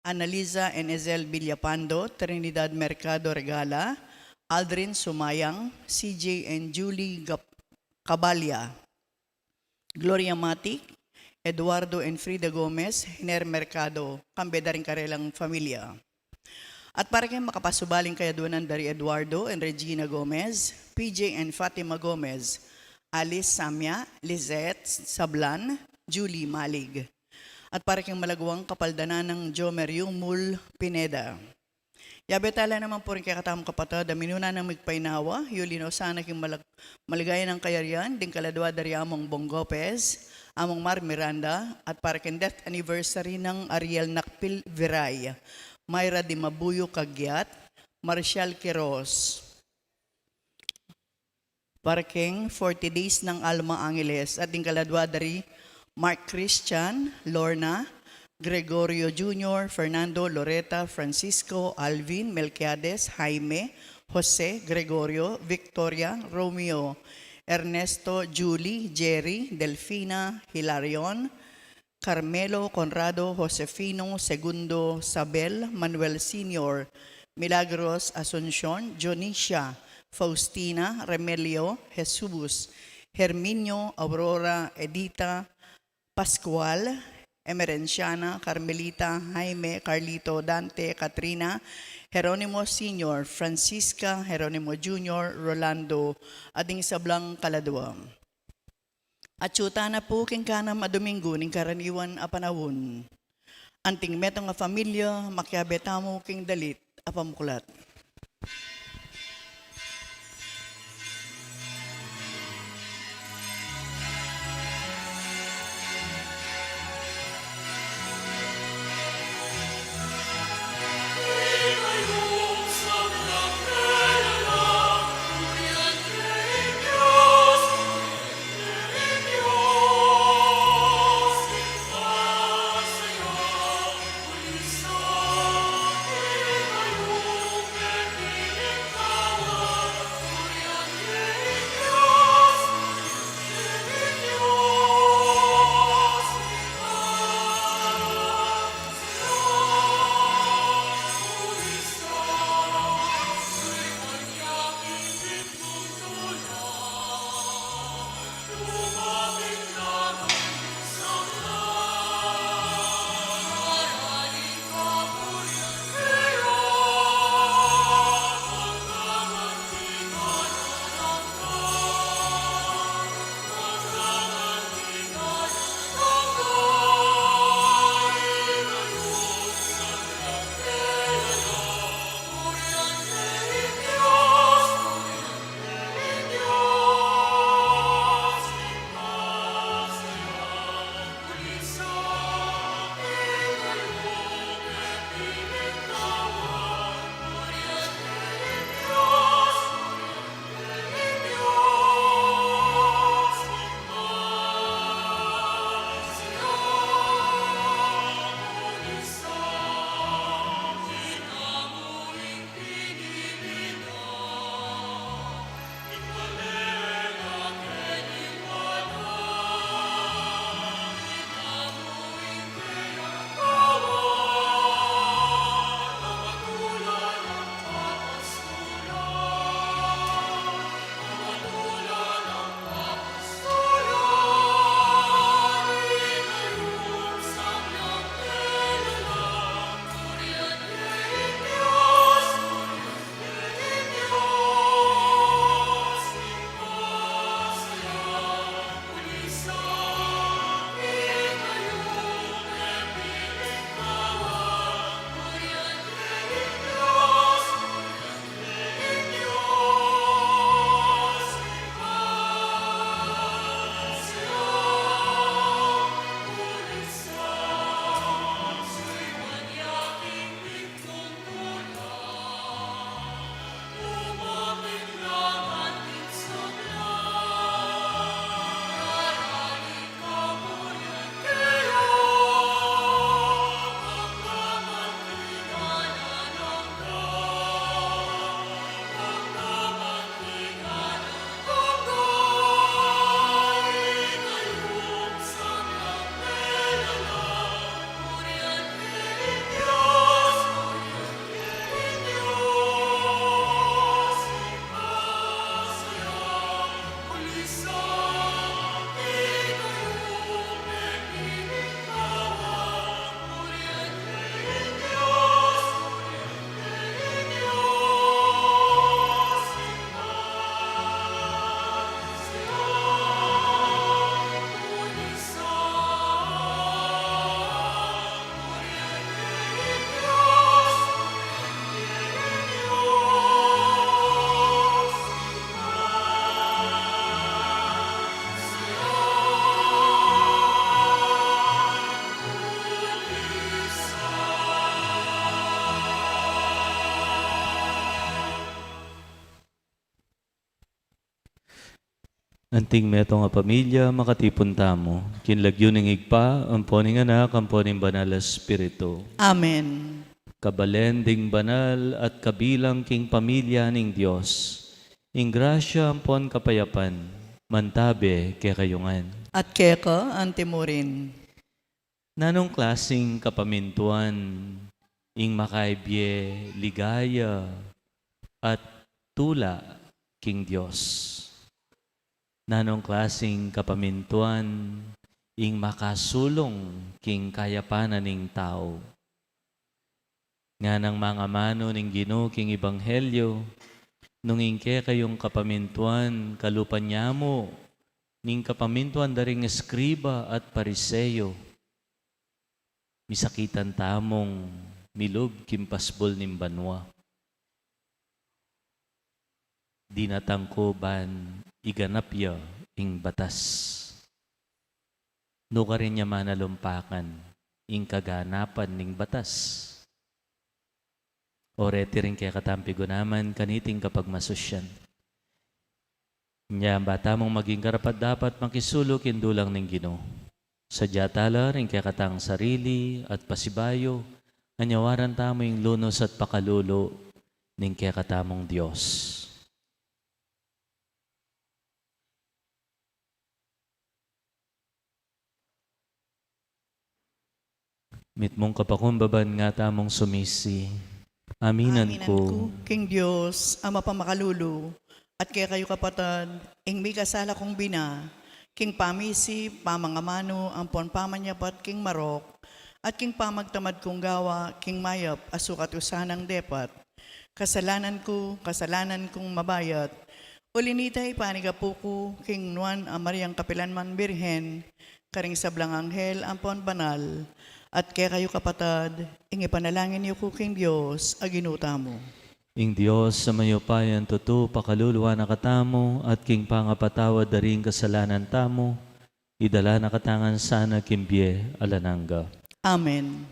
Analiza Enezel Villapando, Trinidad Mercado Regala, Aldrin Sumayang, CJ and Julie Cabalya, Gloria Matic, Eduardo and Frida Gomez, Hiner Mercado, kambeda rin karelang familia. At para kayong makapasubaling kayaduanan dari Eduardo and Regina Gomez, PJ and Fatima Gomez, Alice Samya, Lizette Sablan, Julie Malig. At para kayong malagwang kapaldanan ng Jomer Yumul Pineda. Yabetala naman po rin kaya katamang kapatid, minuna ng magpainawa, yulino sana kayong maligaya ng kayarian, din kaladwa dari among Bong Gopez, among Mar Miranda, at para kayong death anniversary ng Ariel Nakpil Viray, Mayra Di Mabuyo Kagyat, Marcial Quiroz. Parking 40 days ng Alma Angeles at din kaladwa dari Mark Christian, Lorna, Gregorio Jr., Fernando, Loretta, Francisco, Alvin, Melquiades, Jaime, Jose, Gregorio, Victoria, Romeo, Ernesto, Julie, Jerry, Delfina, Hilarion, Carmelo, Conrado, Josefino, Segundo, Sabel, Manuel Sr., Milagros, Asuncion, Jonicia, Faustina, Remelio, Jesus, Herminio, Aurora, Edita, Pascual, Emerenciana, Carmelita, Jaime, Carlito, Dante, Katrina, Jeronimo Sr., Francisca, Jeronimo Jr., Rolando, ading sablang kaladwa. At syuta na po king kanam adomingo ning karaniwan a panahon. Anting metong nga familia, makiabetamo king dalit apamuklat. Anting meto nga pamilya, makatipon tamo. Kinlagyo ng igpa, amponing anak, amponing banal na Espiritu. Amen. Kabalen ding banal at kabilang king pamilya ning Diyos. Ing grasya ampon kapayapan, mantabe kay kayungan. At keka, antimurin. Nanong klasing kapamintuan, ing makaibye, ligaya, at tula king Diyos. Nanong klasing kapamintuan, ing makasulong king kayapanan ning tao. Nga ng mga mano ning Ginoo king Ebanghelyo, nung ingke kayong kapamintuan, kalupan niya mo, ning kapamintuan daring eskriba at pariseyo, misakitan tamong milog kimpasbol ning banwa. Dinatangkuban, iganap ya ing batas. No ka rin niya manalumpakan, ing kaganapan ning batas. O reti rin kaya katampigo naman, kaniting kapag masusyan. Nya bata mong maging karapat dapat makisulok indulang ning Ginoo. Sadya tala rin kaya katang sarili at pasibayo, anyawaran tamo yung lunos at pakalulo ning kaya katamong Diyos. Mit mong kapakumbaban nga tamong sumisi. Aminan ko. King Diyos, Ama pamakalulo, at kaya kayo kapatad, ing may kasala kong bina, king pamisi, pamangamano, ampon pamanyapat, king marok, at king pamagtamad kong gawa, king mayap, asukat usanang depat, kasalanan kong mabayat, ulinitay panigapuko, king Nuan, Amaryang Kapilanman Birhen, karing sablang anghel, ampon banal, at kaya kayo kapatad, ing ipanalangin niyo ko king Diyos, aginuta mo. Ing Diyos sa mayo payan tuto pakaluluwa na katamo at king pangapatawad daring kasalanan tamo, idala na katangan sana kimbye alananga. Amen.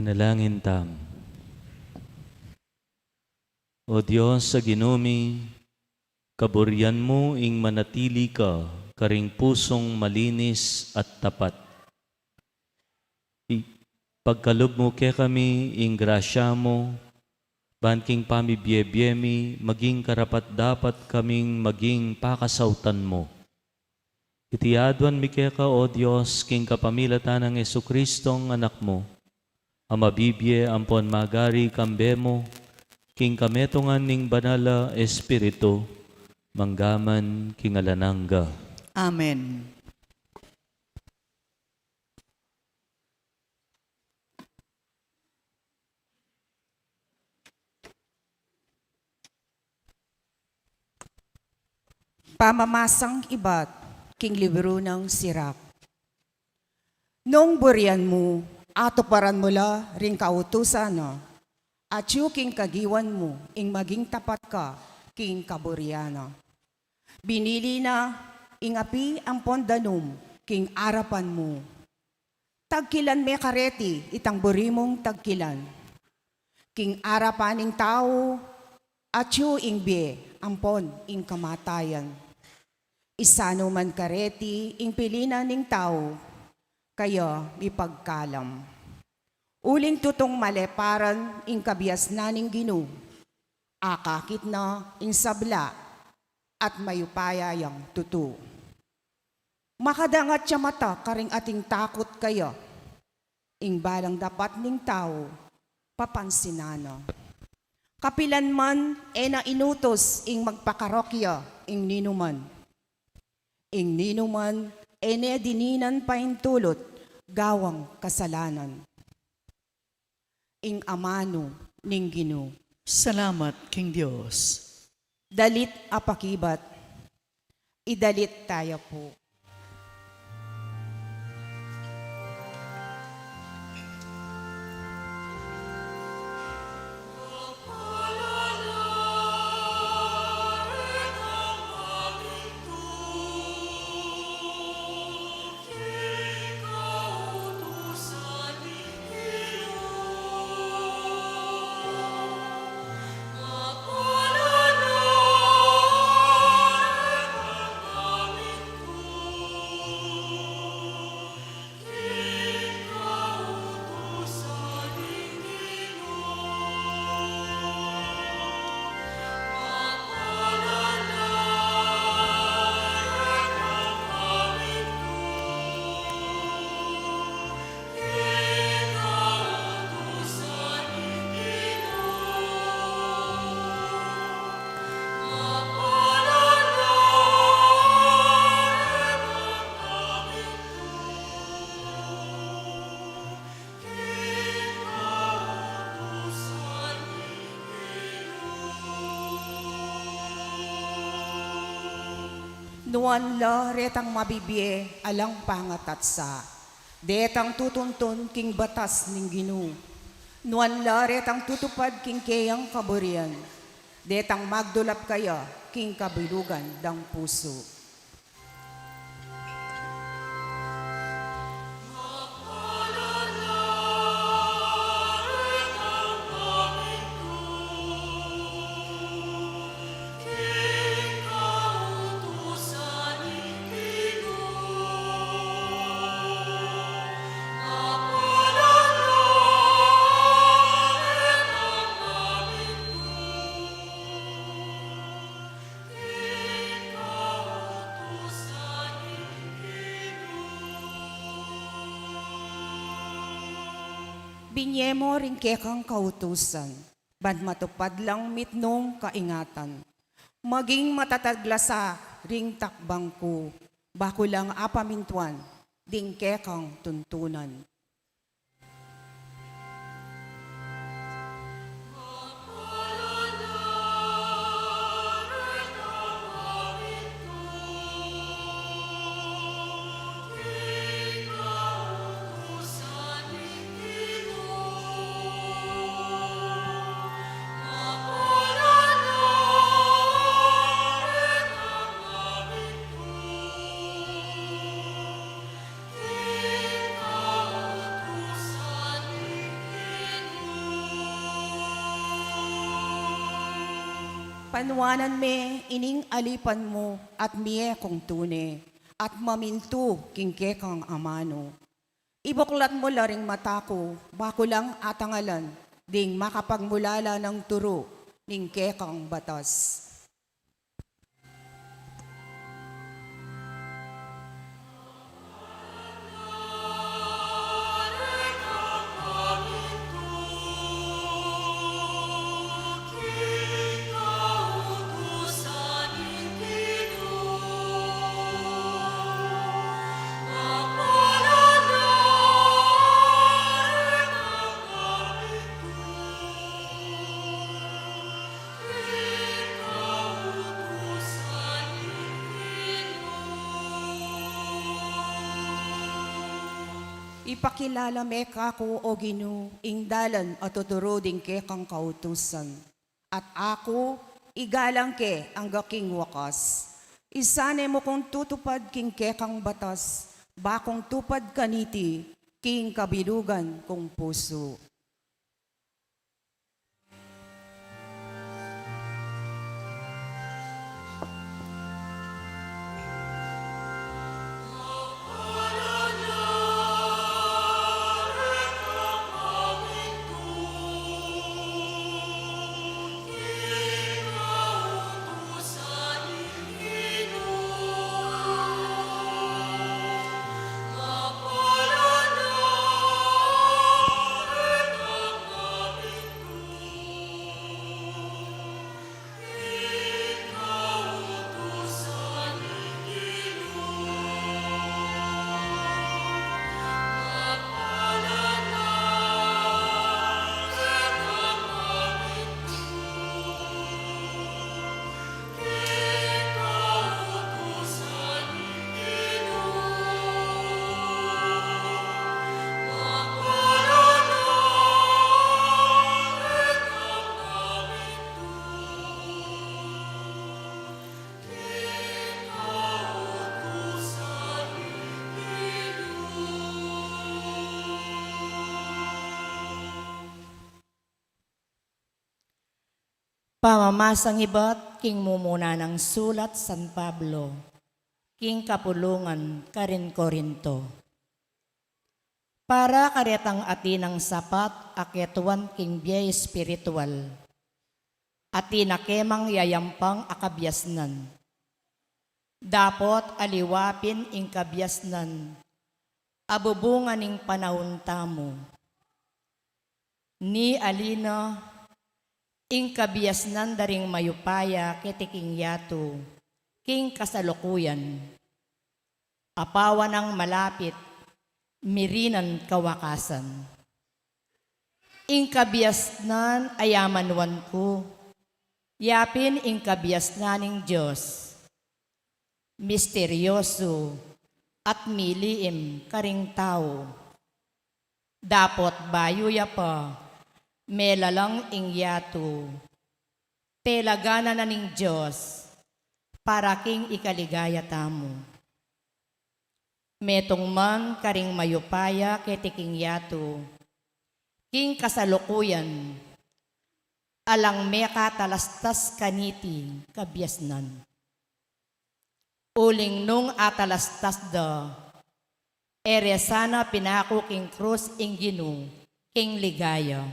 Manalangin tam. O Diyos sa ginumi, kaburian mo ing manatili ka, karing pusong malinis at tapat. Pagkalob mo kaya kami, ing grasya mo, banking pamibiyebiyemi, maging karapat dapat kaming maging pakasautan mo. Itiadwan mi kaya ka, O Diyos, king kapamilatan ng Jesucristong anak mo, ang mabibye ampon magari kambemo, king kametongan ning banala espiritu, manggaman king alanangga. Amen. Pamamasang ibat, king libro ng Sirak. Nung burian mo, atuparan mo la ring kautusan na, at yu king kagiwan mo, ing maging tapat ka, king kaburiana. Binili na, ing api ang pondanum, king arapan mo. Tagkilan me kareti, itang burimong tagkilan. King arapan ing tao, at yu ing bie, ampon ing kamatayan. Isano man kareti, ing pilina ning tao, kaya ipagkalam. Uling tutong maleparan, ing kabias na ning ginu, akakit na ing sabla, at mayupaya yang tutu. Makadangat siya mata, karing ating takot kaya, ing balang dapat ning tao, papansinana. Kapilan man, na inutos, ing magpakarokya, ing ninuman. Ing ninuman, na dininan pa ing tulot, gawang kasalanan. Ing amano, ning ginu. Salamat, King Diyos. Dalit apakibat, idalit tayo po. Nuan la retang mabibie alang pangatatsa. Detang tutuntun king batas ning ginu. Nuan la retang tutupad king keyang kaburian. Detang magdulap kaya king kabilugan dang puso. Binyemo rin kekang kautusan, ban matupad lang mitnong kaingatan. Maging matataglasa ring takbang ko, bako lang apamintuan, ding kekang tuntunan. Panwanan me, ining alipan mo, at miye kong tune, at mamintu kingke kang amano. Ibuklat mo laring mata ko, bako lang atangalan, ding makapagmulala ng turo, ningke kang batas. Ipakilala me kako o Ginu, ingdalan at tuturo din ke kang kautusan. At ako, igalang ke ang gaking wakas. Isane mo kong tutupad king ke kang batas, bakong tupad kaniti, king kabilugan kong puso. Pamamasang iba't king mumuna ng sulat San Pablo, king kapulungan karin Korinto. Para karetang atinang sapat aketuan king biya espiritual, atina kemang yayampang akabyasnan. Dapot aliwapin ing kabyasnan, abubungan ing panahon tamo. Ni alina ing kabiasnan daring mayupaya kitiking yato, king kasalukuyan. Apawan ang malapit, mirinan kawakasan. Ing kabiasnan ayamanwan ko, yapin ing kabiasnaning Diyos. Misteryoso at miliim karing tao. Dapot bayuya pa, melalang ingyato, telagana na ning Diyos, para king ikaligaya tamo. Metong man karing mayupaya ketiking yato, king kasalukuyan, alang meka talastas kaniti kabyasnan. Uling nung atalastas da, eresana pinako king krus ing Ginu, king ligaya.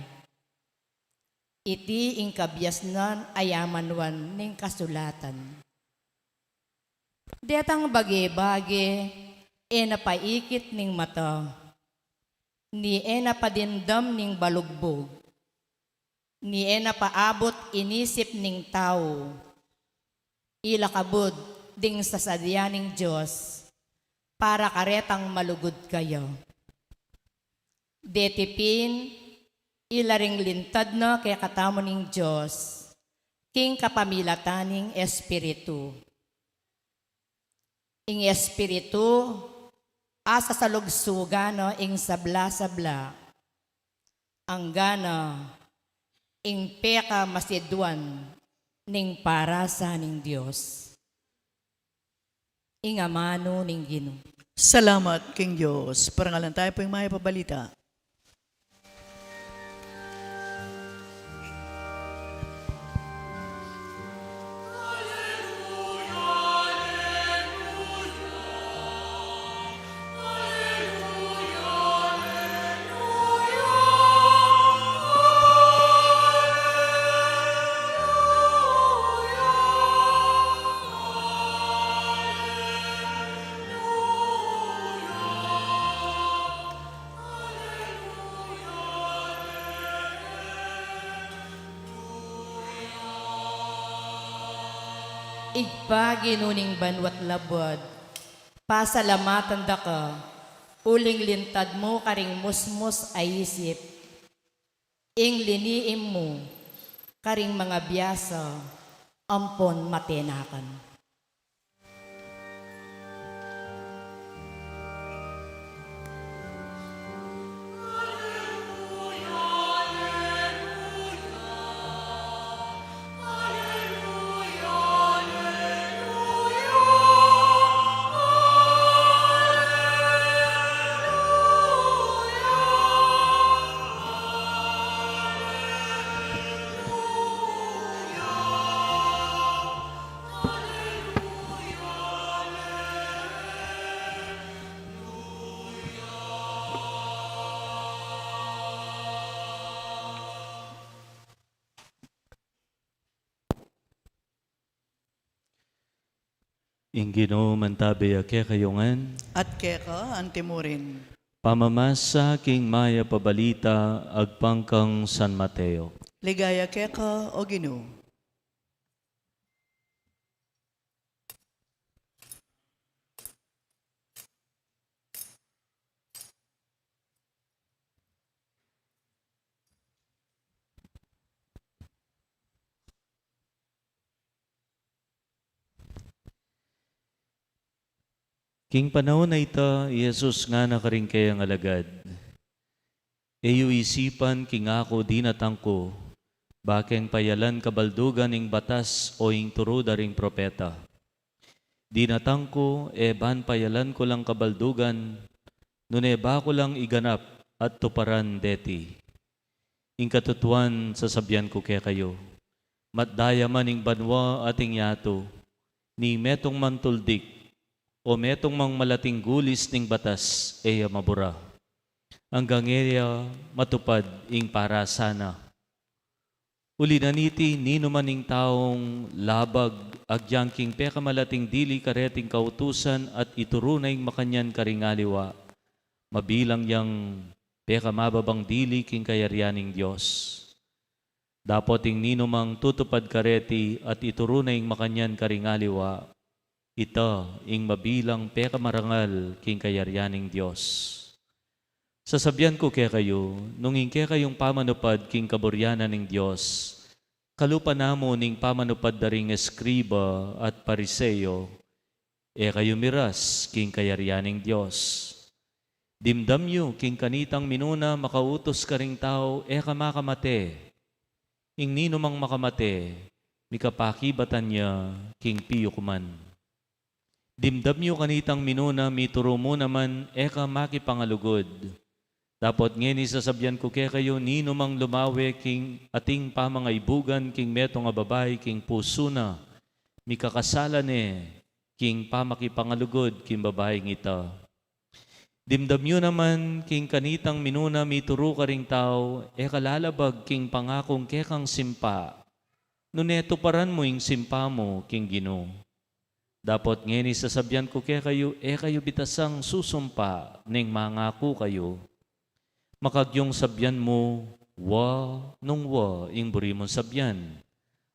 Iti ing kabyasnan ayamanwan ning kasulatan. Detang bage-bage, napaikit ning mata, ni napadindam ning balugbog, ni napaabot inisip ning tao, ilakabod ding sasadya ning Diyos, para karetang malugod kayo. Detipin, ilaring lintad na kaya katamo ning Diyos, king kapamilataning espiritu. Ing espiritu, asa sa lugsuga no, ing sabla-sabla, ang gana, ing peka masidwan, ning para sa ning Diyos. Ing amano ning Ginoo. Salamat, King Diyos. Parangalan tayo po yung may pabalita. igpa ginuning banwat labad, pasalamatan da ka, uling lintad mo karing musmus ay isip, ing liniim mo, karing mga biyasa, ampon matenakan. Ing Ginoo mantabi ake kayungan, At keka antimurin. pamamasa king maya pabalita agpangkang San Mateo. Ligaya keka o Ginoo. King panahon na ita, Jesus nga nakaring kayang alagad. Eyo isipan king ako di natangko, bakeng payalan kabaldugan ing batas o ing turo daring propeta. Di natangko, ban payalan ko lang kabaldugan, nuneba ko lang iganap at tuparan deti. Ing katutuan sasabyan ko kaya kayo, matdaya man ing banwa ating yato, ni metong mantuldik, o metong mang malating gulis ning batas, eya mabura. Hanggang eya matupad ing para sana. Uli na niti, nino man ing taong labag, agyang king peka malating dili kareting kautusan at ituro na ing makanyan karingaliwa. Mabilang yang peka mababang dili king kayaryaning Diyos. Dapat ing nino mang tutupad kareti at ituro na ing makanyan karingaliwa, ita ing mabilang peka marangal king kayaryaning Diyos. Sasabyan ko kaya kayo, nung ingke kayong pamanupad king kaburyanan ng Diyos, kalupa namo ning pamanupad daring eskriba at pariseyo, kayo miras king kayaryaning Diyos. Dimdam yu king kanitang minuna makautos ka ring tao, makamate. Ing nino mang makamate, mikapakibatan niya king piyo kuman. Dimdam yu kanitang minuna mituro mo naman, eka makipangalugod. Dapat ngeni sasabyan ko kaya kayo, nino mang lumawe king ating pamangaibugan, king meto nga babay, king puso na, mikakasalan king pamakipangalugod, king babaeng ita. Dimdam yu naman, king kanitang minuna mituro ka ring tao, lalabag king pangakong kekang simpa. Nuneto paran mo ing simpa mo, king Ginoo. Dapat ngeni sasabyan ko kaya kayo, kayo bitasang susumpa, ning mangako kayo. Makagyong sabyan mo, nung ing buri mong sabyan,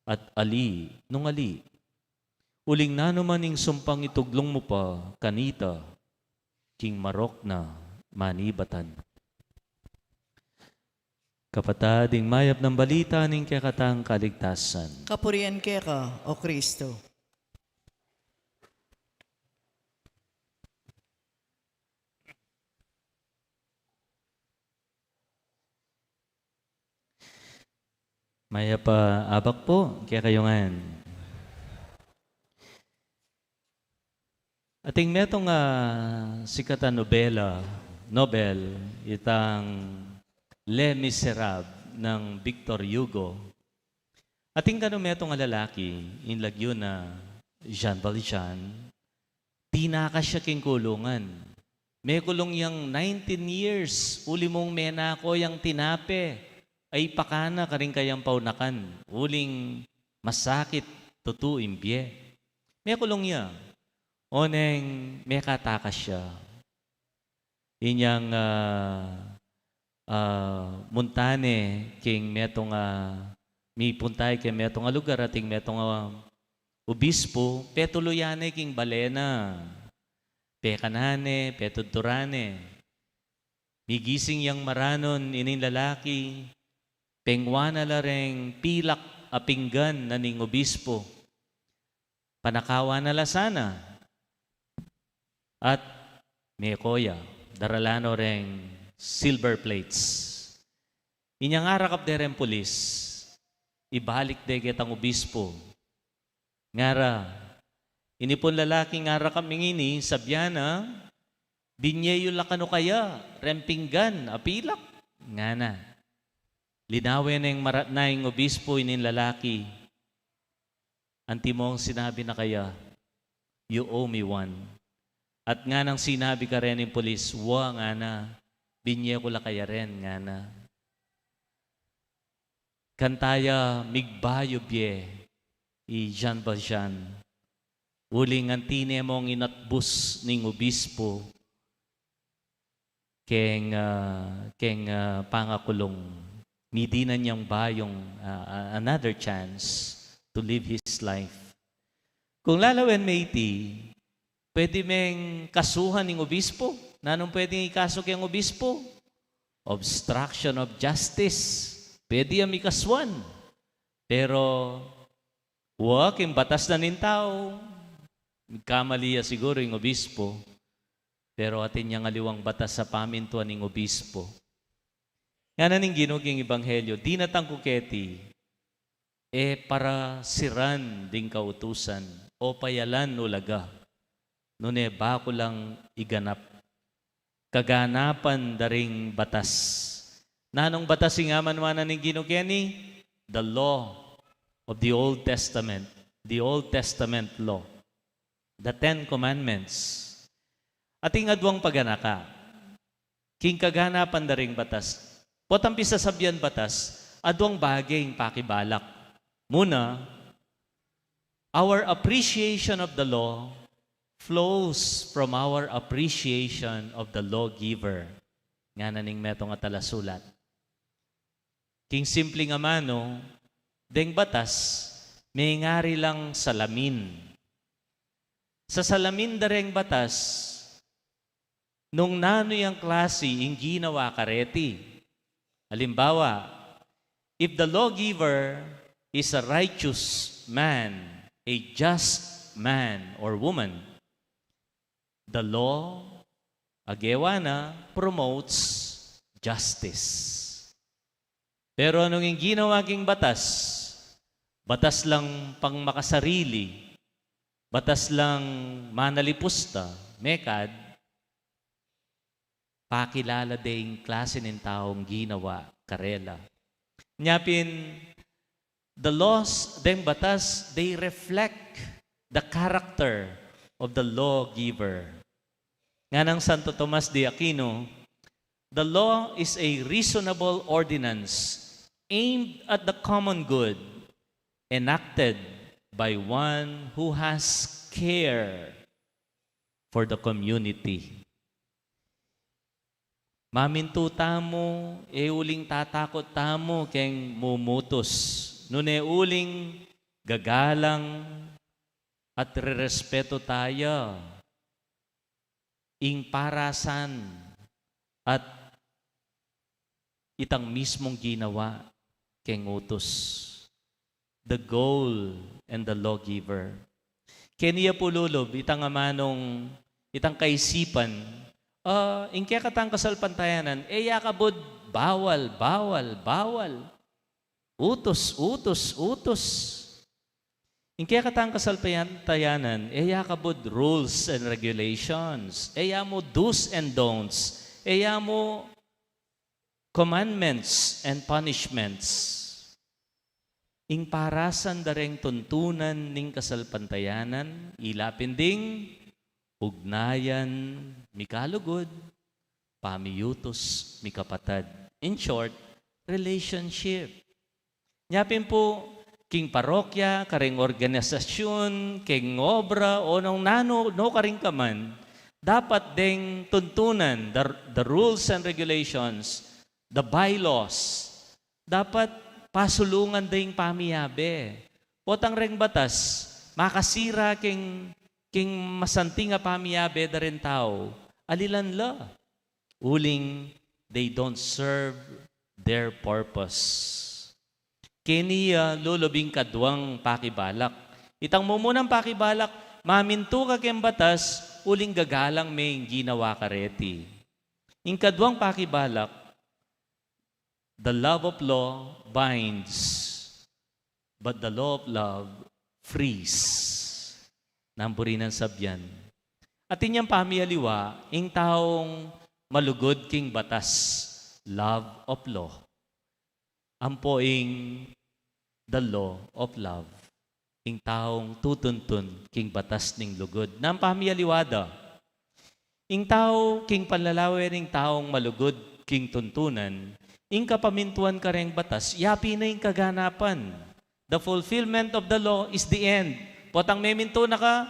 at ali, nung ali. Uling na naman ing sumpang ituglong mo pa, kanita, king marok na manibatan. Kapatading mayap ng balita ning kakatang kaligtasan. Kapurian keka o Kristo. Maya pa abak po, kaya kayongan. Ating metong sikata Nobel, itang Les Miserables ng Victor Hugo. Ating metong lalaki, in lagyo na Jean Valjean, tinaka siya king kulungan. May kulong yang 19 years, uli mong menako yang tinape. Ay pakana karing kayang paunakan, uling masakit, tutu imbye. May kulong niya, oneng may katakas siya. Inyang muntane king metong mi puntay kay metong lugar ating metong obispo, petuluyane king balena, pekanane, petudturane, migising yang maranon inin lalaki, pengwana lareng pilak apinggan na ning obispo, panakawa na lasana, at mekoya, daralano reng silver plates. Inyang arakap dereng pulis, ibalik deget ang obispo. Ngara, inipon lalaki ngara kaming ini, sabyana, binyeyo lakano kaya, rempinggan, apilak. Nga na. Linawin ng marat na yung obispo inin lalaki. Anti mo ang sinabi na kaya, you owe me one. At nga nang sinabi ka rin ng polis, wa nga na, binye ko la kaya rin nga na. Kantaya migbayo bye, i Jean Valjean. Uling antine mong inatbus ning obispo, keng pangakulong. Midinan niyang bayong another chance to live his life. Kung lalawen maiti, pwede meng kasuhan ng obispo. Nanong pwedeng ikaso kayang obispo? Obstruction of justice. Pwede yung ikaswan. Pero, wag yung batas na nin tao. Kamaliya siguro yung obispo. Pero atin niyang aliwang batas sa pamintuan ng obispo. Nga na ning ginuging ebanghelyo, di natang kuketi, para siran ding kautusan, o payalan ulaga, nune bako lang iganap, kaganapan daring batas. Nanong batas nga manwanan ning ginugeni? The law of the Old Testament, the Old Testament law, the Ten Commandments. Ating adwang paganaka, king kaganapan daring batas, potampi sa sabyan batas, adwang bagay pakibalak. Muna, our appreciation of the law flows from our appreciation of the lawgiver. Nga naning metong atalasulat. King simple nga mano, deng batas, may ngari lang salamin. Sa salamin dareng batas, nung nano yung klase, yung ginawa kareti. Halimbawa, if the lawgiver is a righteous man, a just man or woman, the law, agewana, promotes justice. Pero anong yung ginawa king batas? Batas lang pang makasarili, batas lang manalipusta, mekad, pakilala ding klase ng taong ginawa, karela. Nyapin, the laws, deng batas, they reflect the character of the lawgiver. Nga ng Santo Tomas de Aquino, the law is a reasonable ordinance aimed at the common good, enacted by one who has care for the community. Mamintu tamo, uling tatakot tamo, keng mumutos. Nune uling gagalang at rerespeto tayo. Ing parasan at itang mismong ginawa keng utos. The goal and the lawgiver. Keniya pululob, itang amanong, itang kaisipan, ingkaya katang kasalpantayanan, yakabod, bawal, bawal, bawal. Utos, utos, utos. Ingkaya katang kasalpantayanan, yakabod rules and regulations. Mo do's and don'ts. Mo commandments and punishments. Ing parasan dareng tuntunan ning kasalpantayanan, ilapin ding ugnayan, mikalugod, pamiyutos, mikapatad. In short, relationship. Nyapin po, king parokya, karing organisasyon, king obra, o nung nano, no karing kaman, dapat ding tuntunan, the rules and regulations, the bylaws, dapat pasulungan ding pamiyabe. Potang reng batas, makasira king masanting nga pamiyabe da rin tao, alilan la. Uling, they don't serve their purpose. Kiniya lulubing kadwang pakibalak. Itang mumunang pakibalak, maminto ka kem batas, uling gagalang may ginawa kareti. In kadwang pakibalak, the love of law binds, but the law of love frees. Namburinan sabyan. At inyang pamiyaliwa, ing taong malugod king batas, love of law. Ampoing the law of love. Ing taong tutuntun king batas ning lugod. Nang pamiyaliwada. Ing tao king panlalawer ing taong malugod king tuntunan. Ing kapamintuan ka ring batas, yapi na ing kaganapan. The fulfillment of the law is the end. Potang meminto na ka,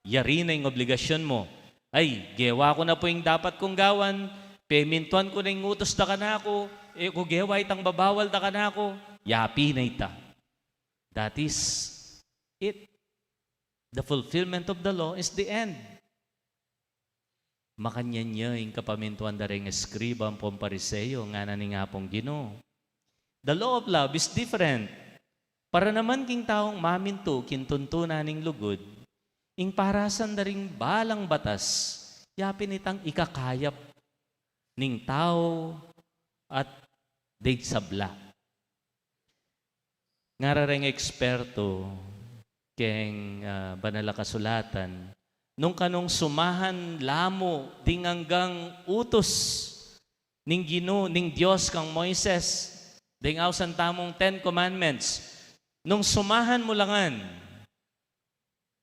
yari na ing obligasyon mo. Ay, gewa ko na po yung dapat kong gawan, pemintuan ko na yung utos da ka na ako, kung gewa itang babawal da ka na ako, yapi na ita. That is it. The fulfillment of the law is the end. Makanyan niya yung kapamintuan da rin eskriba ang pompariseo, nga na ni nga pong Ginoo. The law of love is different. Para naman king taong maminto, kintuntunan ning lugod, ing parasan da ring balang batas, yapin itang ikakayap ning tao at dig sabla. Ngarareng eksperto keng banala kasulatan, nung kanong sumahan lamo ding hanggang utos ning Ginoo ning Dios kang Moises, ding awsan tamong 10 Commandments, nung sumahan mo langan,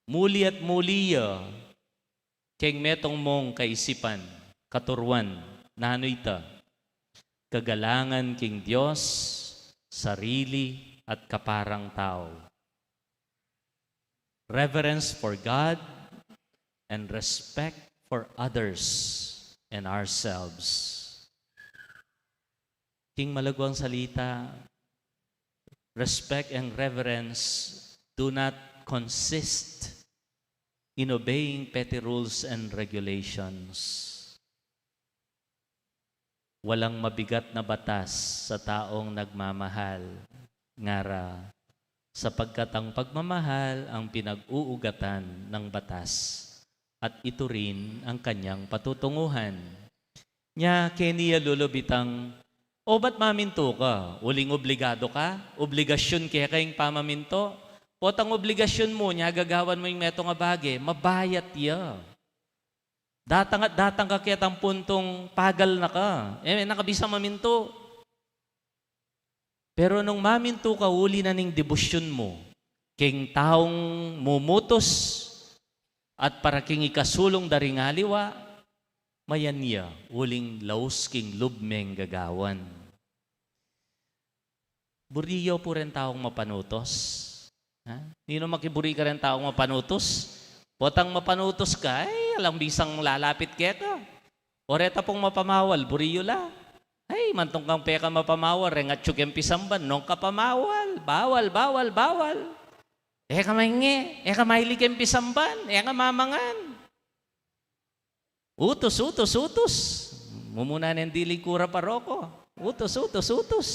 muli at muliya, keng metong mong kaisipan, katuruan, na ano ita, kagalangan king Diyos, sarili at kaparang tao. Reverence for God and respect for others and ourselves. King malagwang salita, respect and reverence do not consist in obeying petty rules and regulations. Walang mabigat na batas sa taong nagmamahal. Ngara, sapagkat ang pagmamahal ang pinag-uugatan ng batas at ito rin ang kanyang patutunguhan. Nya, keniya lulubitang, o ba't maminto ka? Uling obligado ka? Obligasyon kaya kayong pamaminto? Potang obligasyon mo, nya gagawan mo yung meto nga bagay, mabayat ya. Datang at datang ka kaya tang puntong pagal na ka. Nakabisa maminto. Pero nung maminto ka, uli na ning debosyon mo, king taong mumutos at para king ikasulong daring aliwa, mayan niya, uling laus king lubmeng gagawan. Buriyo po rin taong mapanutos. Ha? Nino makiburi ka rin taong mapanutos? Potang mapanutos ka, alang bisang lalapit keta. Oreta pong mapamawal, buriyo la. Ay, mantong kang peka mapamawal, rengat tsukem pisamban, nong kapamawal, bawal, bawal, bawal. Eka maingi, eka mailikem pisamban, eka mamangan. Utos, utos, utos. Mumuna ng dilikura paroko. Utos, utos, utos.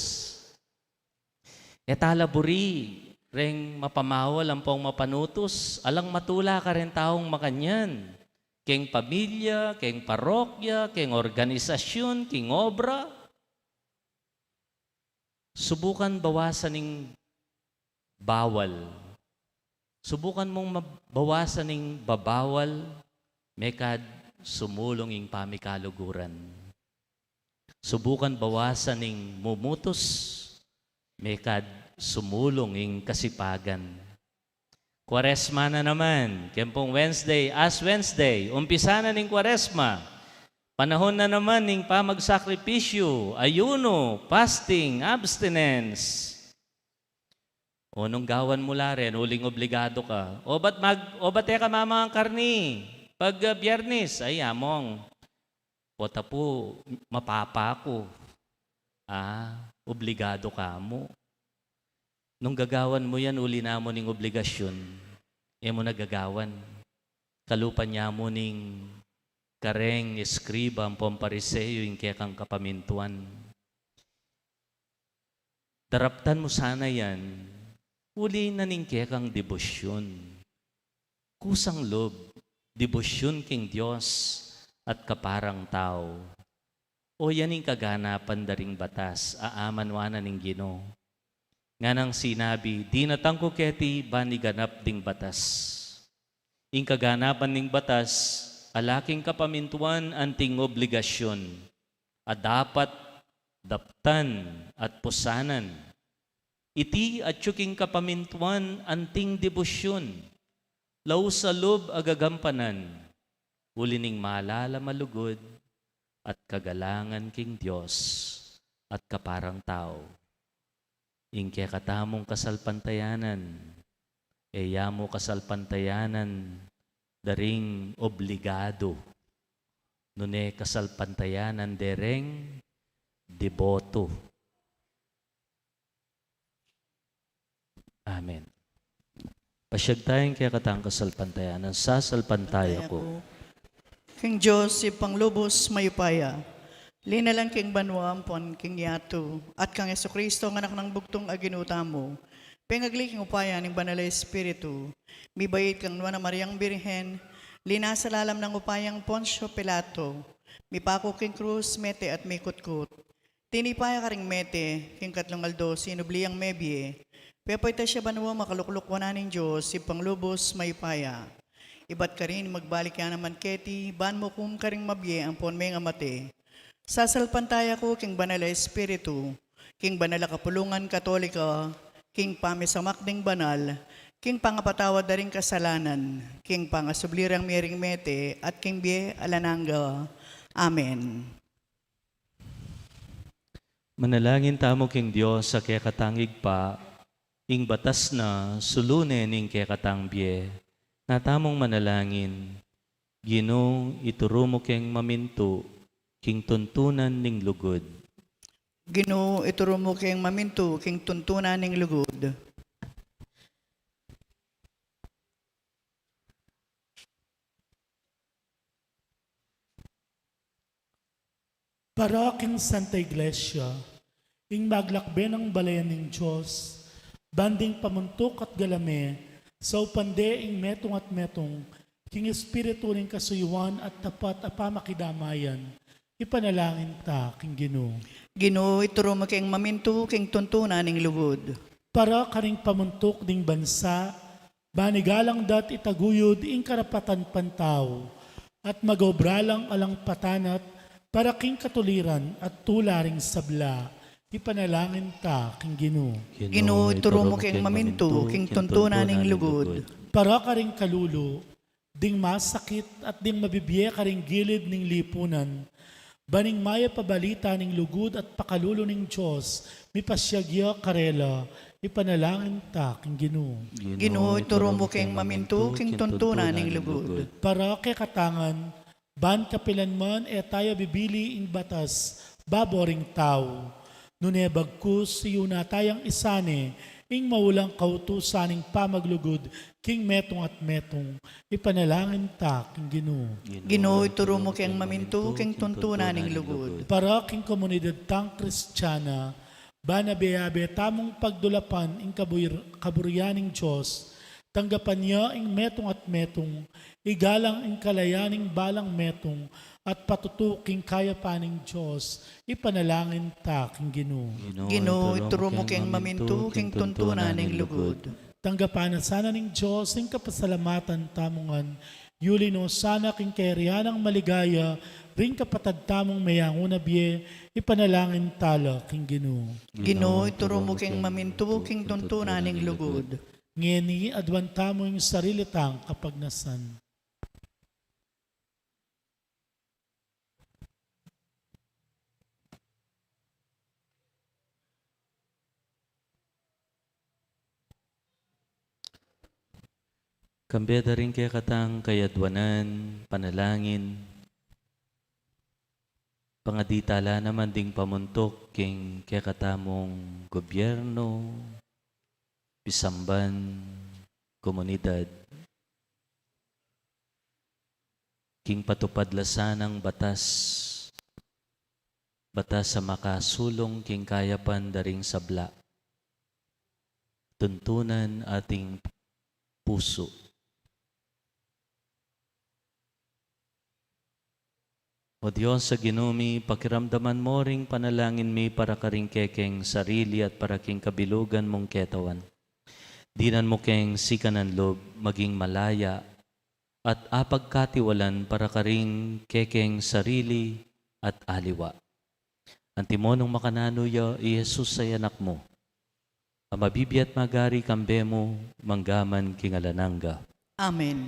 Etala buri, reng mapamawal ang pong mapanutos, alang matula ka rin taong makanyan. Keng pamilya, keng parokya, keng organisasyon, keng obra. Subukan bawasan ng bawal. Subukan mong bawasan ng babawal, mekad sumulong ing pamikaluguran. Subukan bawasan ng mumutos, mekad sumulong ing kasipagan. Kwaresma na naman, kempong Wednesday, as Wednesday, umpisa na ning Kwaresma. Panahon na naman ning pamagsakripisyo, ayuno, fasting, abstinence. O nung gawan mo la rin, uling obligado ka. O ba't ka mamang karni? Pag Biyernes, ay among, pota po, mapapa ko. Obligado ka mo. Nung gagawan mo yan, uli na mo ning obligasyon. mo nagagawan. Kalupan niya mo ning kareng eskriba ang pompariseyo yung kaya kang kapamintuan. Daraptan mo sana yan, uli na ning kaya kang debosyon. Kusang lob, debosyon king Diyos at kaparang tao. O yaning kaganapan daring batas, aamanwana ning Ginoo. Nga nang sinabi, di natangko keti baniganap ding batas. Ing kaganapan ning batas, alaking kapamintuan anting obligasyon, a dapat daptan at pusanan. Iti at yuking kapamintuan anting debosyon, law sa lob agagampanan, ulining malala malugod, at kagalangan king Diyos at kaparang tao. Ing kaya katamong kasalpantayanan, mo kasalpantayanan, daring obligado. Nune kasalpantayanan dereng deboto. Amen. Pasyag tayong kaya katang kasalpantayanan, sasalpantaya ko. King Diyos, si Panglubos Mayupaya, linalang king banwa ampon king yato, at kang Kristo ang anak ng bugtong aginuta mo, pengagli king upaya ng banalay espiritu, mibayit kang Nuana Mariang Birhen, linasalalam ng upayang Poncio Pilato, mipako king krus, mete at mikutkut, tinipaya ka ring mete, king katlong aldo, sinubliang mebye, pepay ta siya banwa makaluklukwa na ng Diyos, si Panglubos Mayupaya. Ibat ka rin, magbalik ka naman keti, ban mo kum ka rin mabye ang ponmeng amate. Sasalpantaya ko, king banala espiritu, king banala kapulungan katolika, king pamisamak ding banal, king pangapatawad na rin kasalanan, king pangasublirang miring mete, at king bie alananga. Amen. Manalangin tamo king Diyos sa kaya katangig pa, ing batas na sulunen ing kaya katang bie, na tamong manalangin, Ginoo ituro mo keng maminto, king tuntunan ning lugod. Ginoo, ituro mo king maminto, king tuntunan ning lugod. Para king Santa Iglesia, ing maglakben ang balayan ng Diyos, banding pamuntok at galame, sa upande ing metong at metong, king espiritu ning kasuyuan at tapat a pamakidamayan, ipanalangin ta, king Ginoo. Ginoo, ituro mo king maminto, king tuntunan ning lugod. Para karing pamuntok ding bansa, banigalang dat itaguyod ing karapatan pantaw, at magobralang alang patanat, para king katuliran at tularing sabla, ipanalangin ta, king Ginoo. Ginoo, ituro mo king maminto, king tuntunan ning lugod. Para ka ring kalulo, ding masakit at ding mabibiye ka ring gilid ning lipunan, baning maya pabalita ning lugod at pakalulo ning Diyos, mipasyagya karela, ipanalangin ta, king Ginoo. Ginoo, ituro mo king maminto, king tuntunan ning lugod. Para kay katangan, ban kapilanman tayo bibili ing batas, baboring tao. Nune bagkus siyo na tayang isane, ing maulang kautusaning pamaglugod, king metong at metong, ipanalangin ta, king Ginoo. Ginoo, ituro mo king maminto, king tuntunan ning lugod. Para king komunidad tang Kristiyana, banabeabe tamong pagdulapan ing kaburyaning Diyos, tanggapan niya ing metong at metong, igalang ing kalayaning balang metong, at patutuking kaya paning Diyos, ipanalangin ta, king Ginoo. Ginoo, ituro mo king maminto, king tuntunan ning lugod. Tanggapan na sana ning Diyos, ing kapasalamatan tamongan, yulino sana king kairianang maligaya, ring kapatad tamong mayanguna biye, ipanalangin tala, king Ginoo. Ginoo, ituro mo king maminto, king tuntunan ning lugod. Ngeni, adwan tamo yung sarili tang kapagnasan. Kambeda rin kaya katang kayadwanan, panalangin, pangaditala naman ding pamuntok king kaya katamong gobyerno, pisamban, komunidad, king patupadlasan ng batas. Batas sa makasulong king kayapan daring sabla. Tuntunan ating puso. O Diyos sa ginumi, pakiramdaman mo ring panalangin mi para karing kekeng sarili at para king kabilugan mong ketawan. Dinan mo keng sikanan loob, maging malaya at apagkatiwalan para karing kekeng sarili at aliwa. Antimonong makananuya, i Jesus ay anak mo. Ang mabibiyat magari kambe mo, manggaman kingalananga. Amen.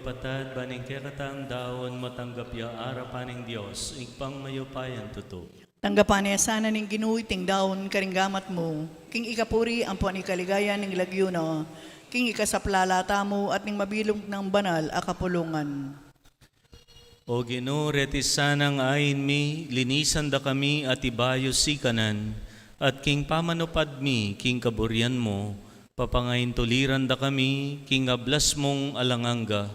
kapatad, baning kekatang daon matanggap ya arapaning Diyos, igpang mayupayan tuto. Tanggapan niya sana ning ginuiting daon karinggamat mo, king ikapuri ang puan ikaligayan ning lagyo na, king ikasaplalata mo at ning mabilong ng banal a kapulungan. O Ginoo, retisan ang ayin mi, linisan da kami at ibayo sikanan, at king pamanupad mi, king kaburian mo, Papangain tuliran da kami, king ablas mong alanganga,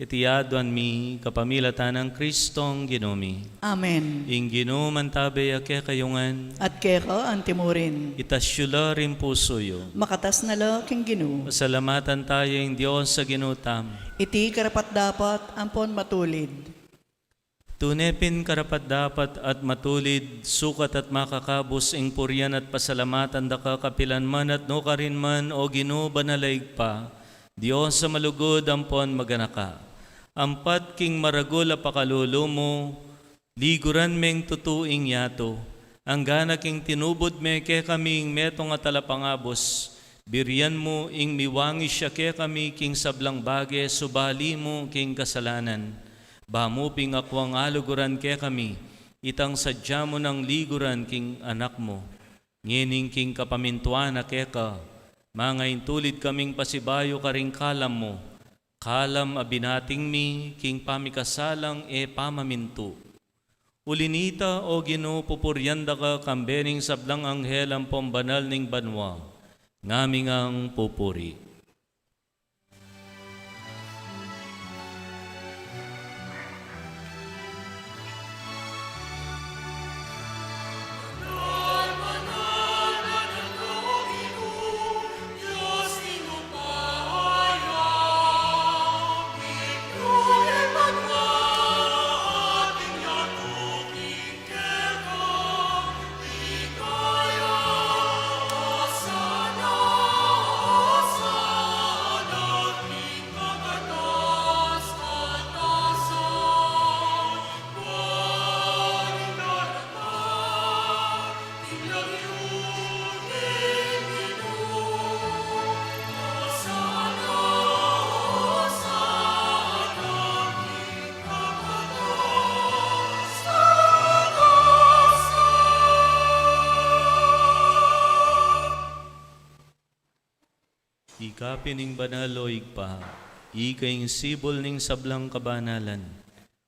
itiyaduan mi kapamilatan ng Kristong ginomi. Amen. Ing ginuman tabi ake kayungan, At kero ang timurin. itasyula rin pusoyo. Makatas na lo king Ginu. Pasalamatan tayo ng Diyos sa ginutam. Iti karapat dapat ampon matulid. Tunepin karapat dapat at matulid, sukat at makakabos ing puryan at pasalamatan da kapilan man at no karin man o Ginoo banalaig pa. Diyos sa malugod ampon maganaka. Ampat king maragul a pakalulo mo, liguran meng tutuing yato. Ang gana king tinubod me ke kaming metong at talapangabos. Biryan mo ing miwangi siya ke kami king sablang bage, subali mo king kasalanan. Bamo pingakwang aluguran ke kami, itang sadya mo ng liguran king anak mo. Ngining king kapamintuan na ke ka, mga intulid kaming pasibayo karing kalam mo. Kalam abinating mi, king pamikasalang e pamamintu. Ulinita o Ginoo pupuryanda ka kambening sablang anghel ang pombanal ning banwa, ngaming ang pupuri. Ikapin ning banaloig pa, ikaing sibol ning sablang kabanalan.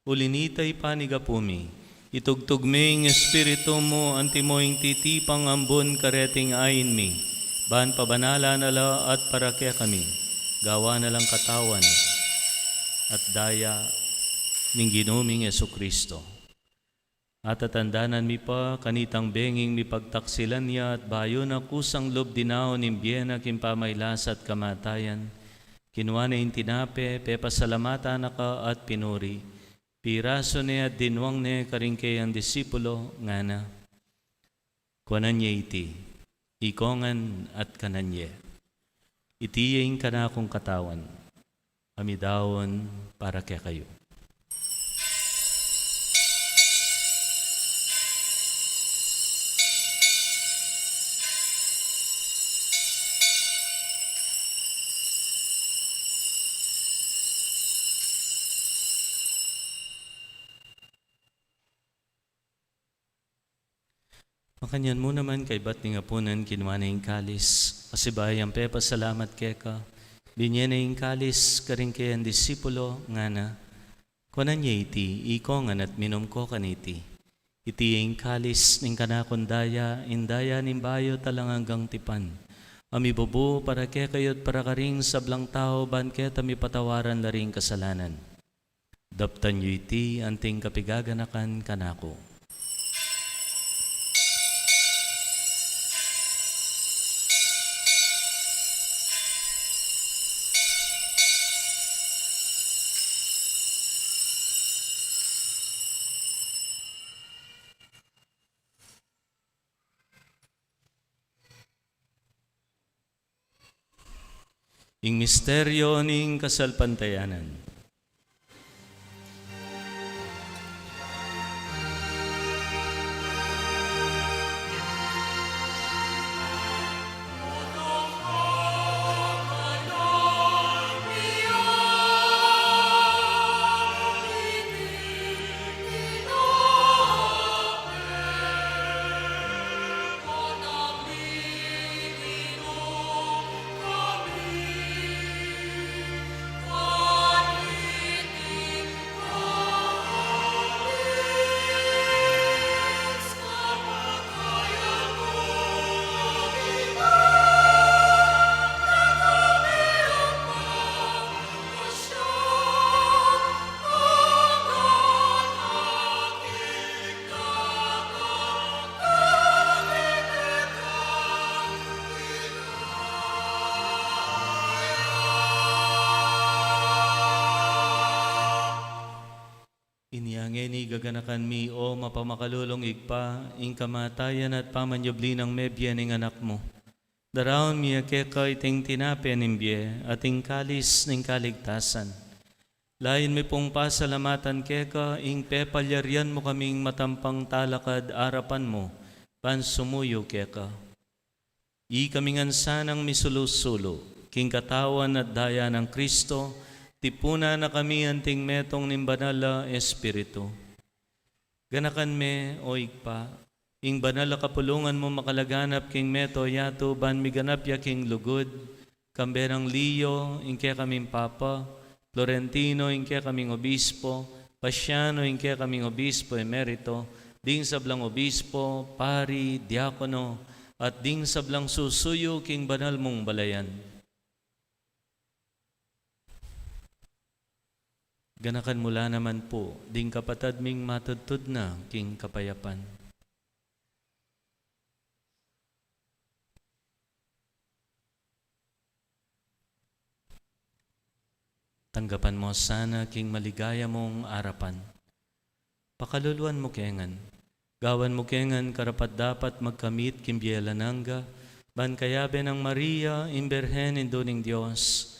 Ulinitay panigapumi, itugtugming espiritu mo, antimoing titipang ambon kareting ayin mi. Ban pabanala nala at parakya kami, gawa na lang katawan at daya ning ginoming Jesucristo. At atandanan mi pa, kanitang benging mi pagtaksilan niya at bayo na kusang lob dinao nimbiyena kim pamaylas at kamatayan. Kinuha na intinape, pepasalamatan na ka at pinuri. Piraso niya at dinwang niya karingkay ang disipulo, nga na. Kuanan niya iti, ikongan at kananye. Itiyaing ka na akong katawan, amidawon para kaya kayo. Makanyan mo naman kay ba't nga punan kinuha na yung kalis. Kasi bayang pepa salamat keka. Binyan na yung kalis karing kay ang disipulo nga na. Kunan niya iti, ikongan at minom ko kaniti. Iti yung kalis ning kanakon daya, indaya ning bayo talang hanggang tipan. Amibubu para kaya kayo't para karing sablang tao ban kaya tami patawaran na ring kasalanan. Daptan niyo iti anting kapigaganakan kanako. Ing misteryo ning kasalpantayanan. ganakan mi o mapamakalulong igpa, ing kamatayan at pamanyobli ng mebyen ng anak mo. Daraon mi keka iting tinapen nimbye at ing kalis ng kaligtasan. Lain mi pong pasalamatan keka, ing pepalyarian mo kaming matampang talakad arapan mo, pansumuyo keka. I kamingan sanang misulusulo, king katawan at daya ng Kristo, tipuna na kami anting metong nimbanala Espiritu. Ganakan me, o igpa, ing banala kapulungan mo makalaganap king meto yato, ban miganap ya king lugod, kamberang Leo, ing kaya kaming Papa, Florentino, ing kaya kaming Obispo, Pasiano, ing kaya kaming Obispo Emerito, ding sablang Obispo, Pari, Diakono, at ding sablang susuyo king banal mong balayan. Ganakan mula naman po, ding kapatad ming matudtud na king kapayapan. Tanggapan mo sana king maligaya mong arapan. Pakaluluan mo kengan. Gawan mo kengan karapat dapat magkamit king bielananga, ban kayabe ng Maria, imberhen induning Diyos.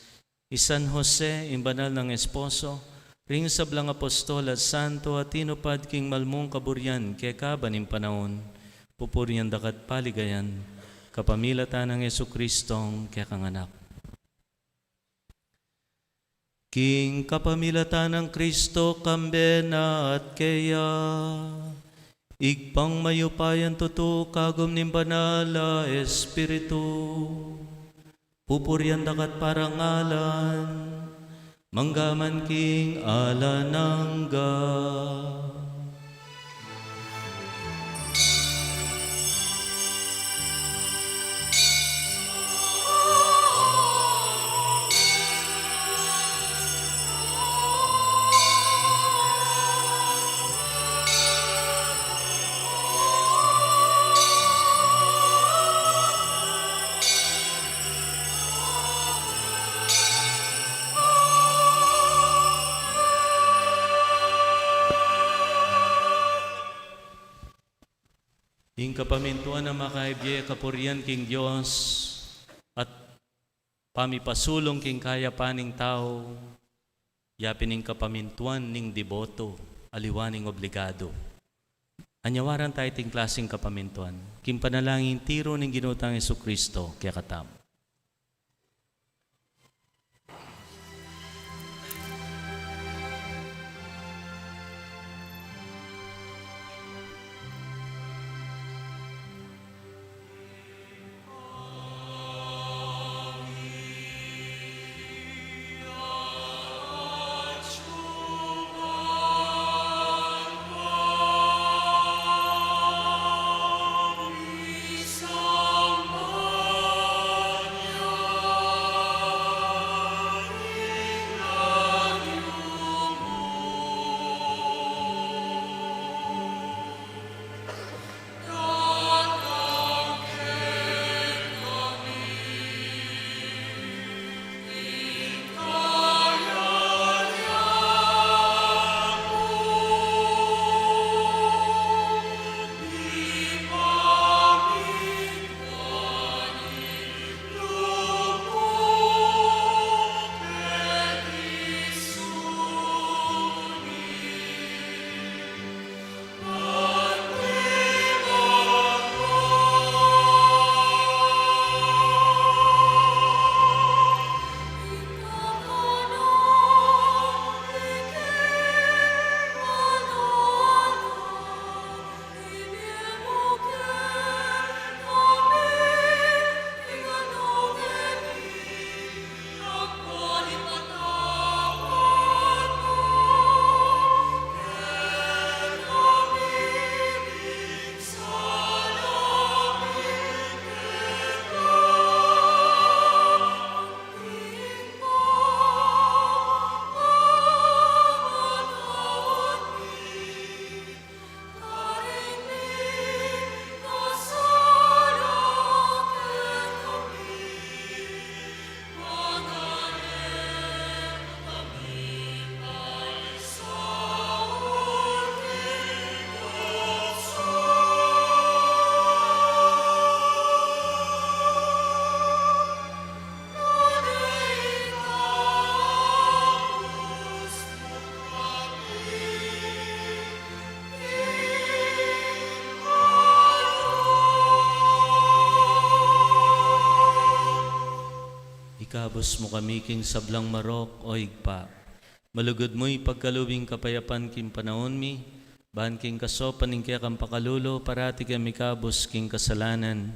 Isan Jose, imbanal ng esposo, ring sablang apostol at santo at tinupad king malmong kaburyan kay kabaning panahon, pupuryan dakat paligayan, kapamilatan ng Yesu-Kristong kay kanganak. King kapamilatan ng Kristo kambena at kaya, igpang mayupayan tuto kagom ning banala Espiritu, pupuryan dakat parangalan, manggaman king alanangga. Ing kapamintuan na makaibye kapurian king Diyos at pamipasulong king kaya paning tao, yapin ing kapamintuan ning deboto, aliwaning obligado. Anyawaran tayo ting klaseng kapamintuan, king panalangin tiro ning ginutang Jesu-Kristo kaya katam. igabos mo kami king sablang marok o igpa. Malugod mo'y pagkalubing kapayapan king panahon mi, bahan king kasopan ing kaya kang pakalulo, parati kami kabos king kasalanan.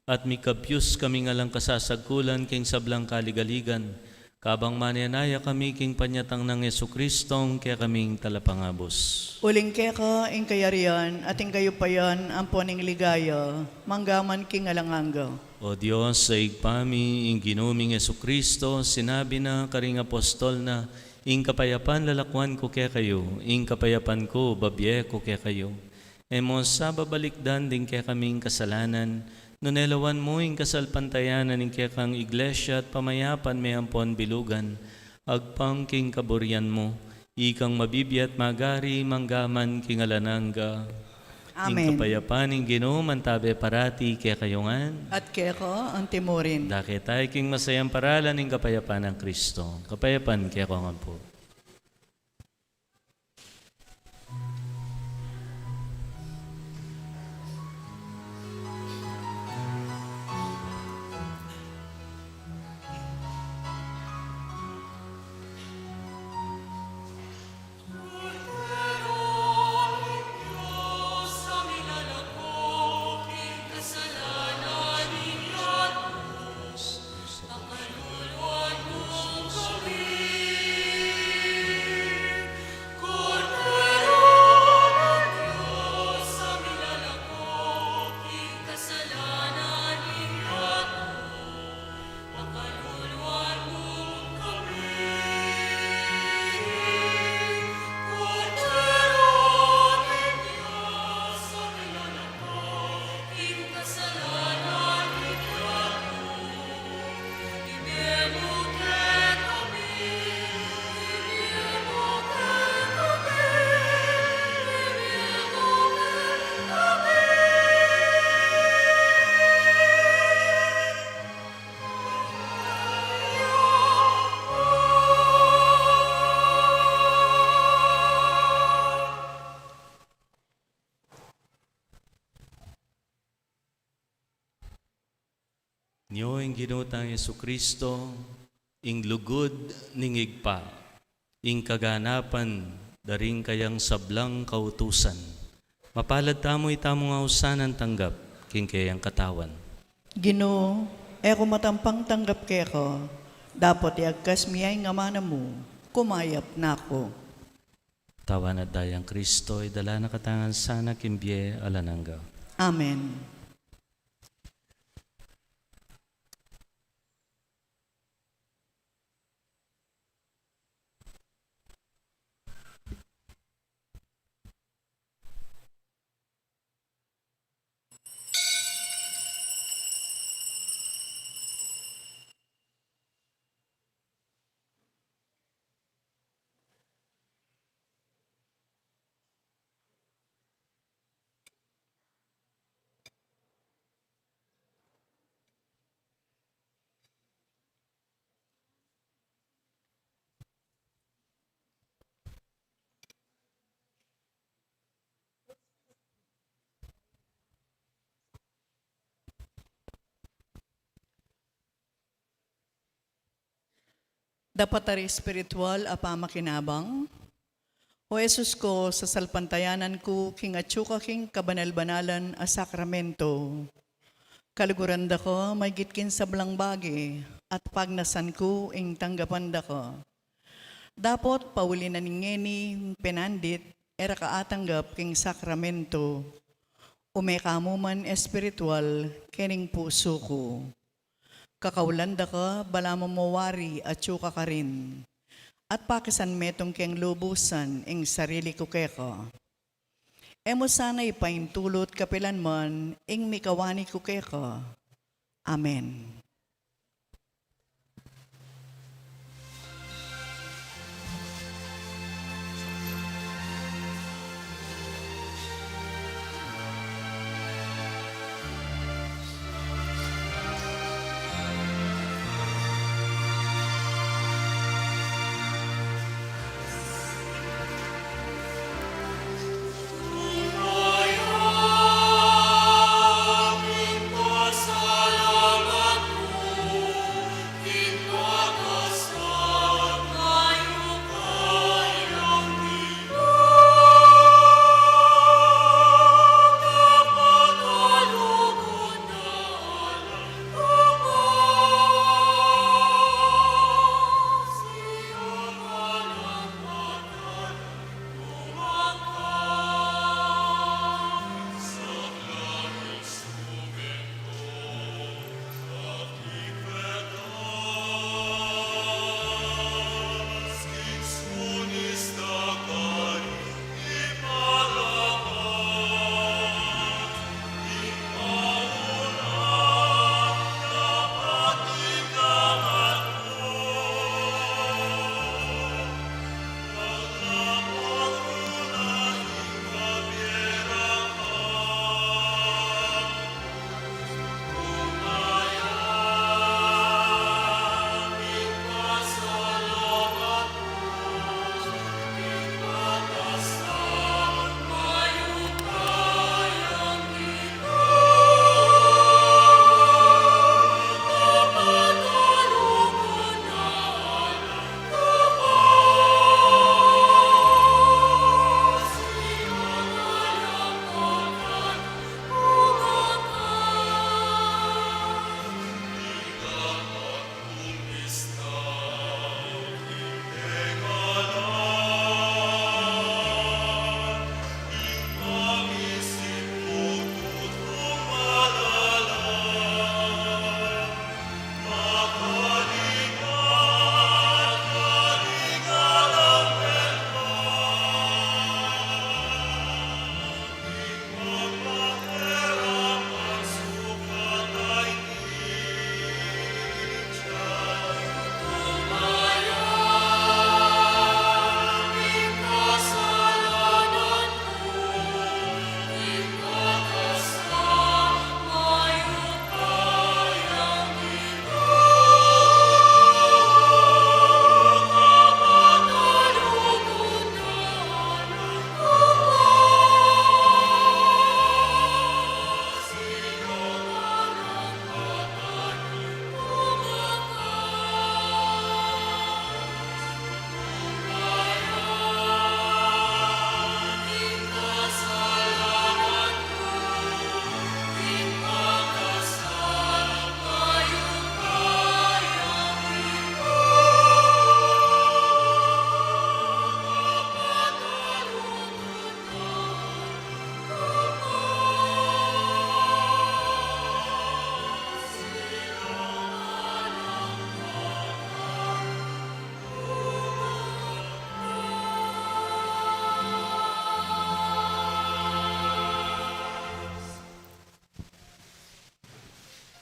At mikapyus kami ngalang kasasagkulan king sablang kaligaligan, kabang manyanaya kami king panyatang ng Yesu-Kristong kaya kaming talapangabos. Uling keka, ing kayarian, at ing kayo payan, amponing ligaya, manggaman king alanganga. O Diyos, sa igpami, ing ginuming Yesu-Kristo, sinabi na karing apostol na, ing kapayapan lalakwan ko kaya kayo, ing kapayapan ko babye ko kaya kayo. Emos sa babalikdan din kaya kaming kasalanan, nunelawan mo ing kasalpantayanan ing kaya kang iglesia at pamayapan may ampon bilugan, agpang king kaburian mo, ikang mabibiyat magari manggaman king alananga. Ing Amen. kapayapan ing Ginoo mantabe parati kaya kayongan. At keka, ang timurin. Dake tayo king masayang paralan ng kapayapan ng Kristo. Kapayapan kaya ko nga po. Niyo ing ginutang Yesu-Kristo, ing lugod ning igpa, ing kaganapan, daring kayang sablang kautusan. Mapalad tamo itamo nga usanan tanggap, king kayang katawan. Ginoo, eko matampang tanggap keko, dapat iagkas miyay nga mana mo, kumayap na ako. Tawan at dayang Kristo, dala na katangan sana kimbye alananga. Amen. Dapat tari spiritual apa makinabang. O Jesus ko, sa salpantayanan ko, king atsuka king kabanal-banalan a sakramento. Kaluguran da ko, may gitkin sa blang bagi, at pagnasan ko, ing tanggapan da ko. Dapat pauli na ningeni, penandit, era kaatanggap king sakramento. Umekamuman espiritual, kening puso ko. Kakaulanda ka, bala mo mawari at tsuka ka rin. At pakisan metong keng lubusan, ing sarili ko keko. Emo sana'y paintulot kapilan man, ing mikawani ko keko. Amen. Salamat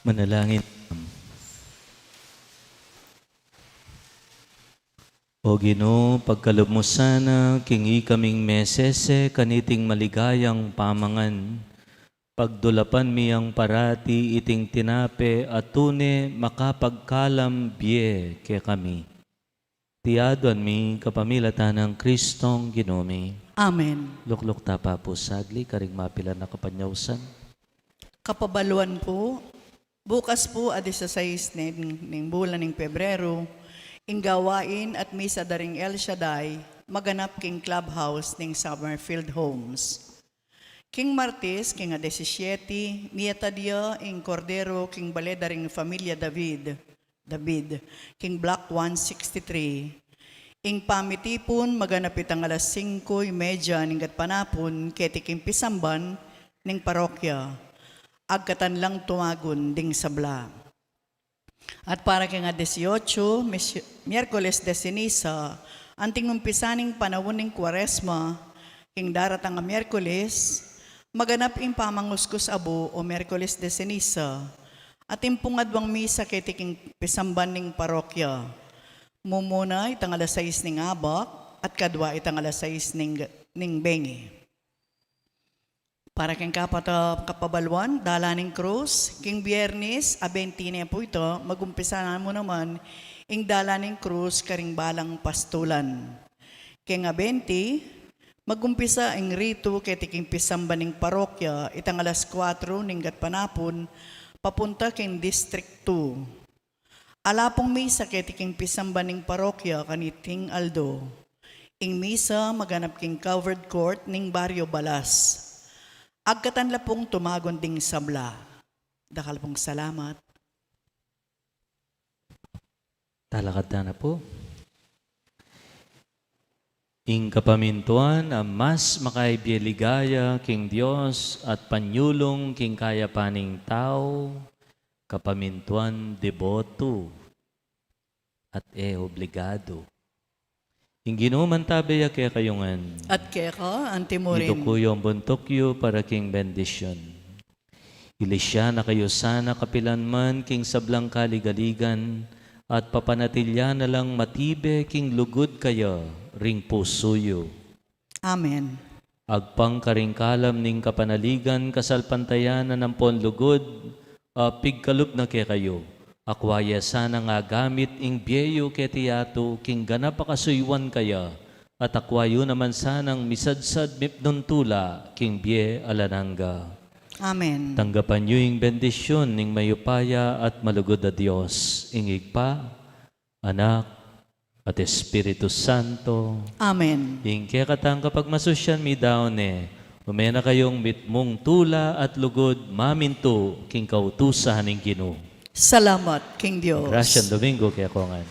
Manalangin. O Ginoo, pagkalob mo sana, kingi kaming mesese, kaniting maligayang pamangan. Pagdulapan miyang parati, iting tinape, at tune, makapagkalam biye ke kami. Tiyaduan mi, kapamilatan ng Kristong Ginoomi. Amen. Lukluk tapa po sagli, karing mapilan na kapanyawsan. Kapabaluan po, bukas po at 16 ng bulan ng Pebrero, ing gawain at misa daring El Shaddai, maganap king clubhouse ng Summerfield Homes. King Martes, king 17, miyata dia ing Cordero, king bale daring familia David, king Block 163. Ing pamitipon, maganap itang alas 5:30 ning panapon, keti king pisamban ning parokya. Agkatan lang tumagon ding sabla. At para kay nga 18, Miyerkules de Ceniza, anting numpisaning panahon ng Kwaresma, king daratang nga Miyerkules, maganap im pamanguskus abo o Miyerkules de Ceniza, at impungadwang misa kay tiking pisamban ng parokya. Mumuna itang alas 6 ning abak, at kadwa itang alas 6 ning bengi. Para kang kapabalwan, dalaning krus, king Biyernes, 20 po ito, magumpisa na mo naman, ing dalaning krus, karing balang pastulan. King 20, magumpisa ing rito, kay tiking pisambaning parokya, itang alas 4 ning panapon, papunta king District 2. Alapong misa kay tiking pisambaning parokya, kaniting Aldo. Ing misa, maganap king covered court, ning Barrio Balas. Agkatan lapong tumagon ding sabla. Dakal pong salamat. Talakad na po. Ing kapamintuan, ang mas makaibiligaya king Diyos at panyulong king kaya paning tao, kapamintuan deboto at obligado. Ing ginuman tabaya kaya kayungan. At keka, antimurin. Ito ko yung buntokyo para king bendisyon. Ilisya na kayo sana kapilan man king sablang kaligaligan at papanatilya na lang matibe king lugod kayo ring pusuyo. Amen. Agpang karingkalam ning kapanaligan kasalpantayan na ng ponlugod pigkalup na kaya kayo. Akwaya sana nga gamit ing biyeyo ketiyato king ganap akasuywan kaya at akwayo naman sanang misadsad mipnuntula king biye alananga. Amen. Tanggapan niyo ing bendisyon ning mayupaya at malugod na Diyos, ingig pa, Anak, at Espiritu Santo. Amen. Ing kaya katang kapag masusyan mi daw umena kayong mitmong tula at lugod maminto king kautusan ning Ginoo. Salamat, King Diyos. Gracias Domingo kaya kongan.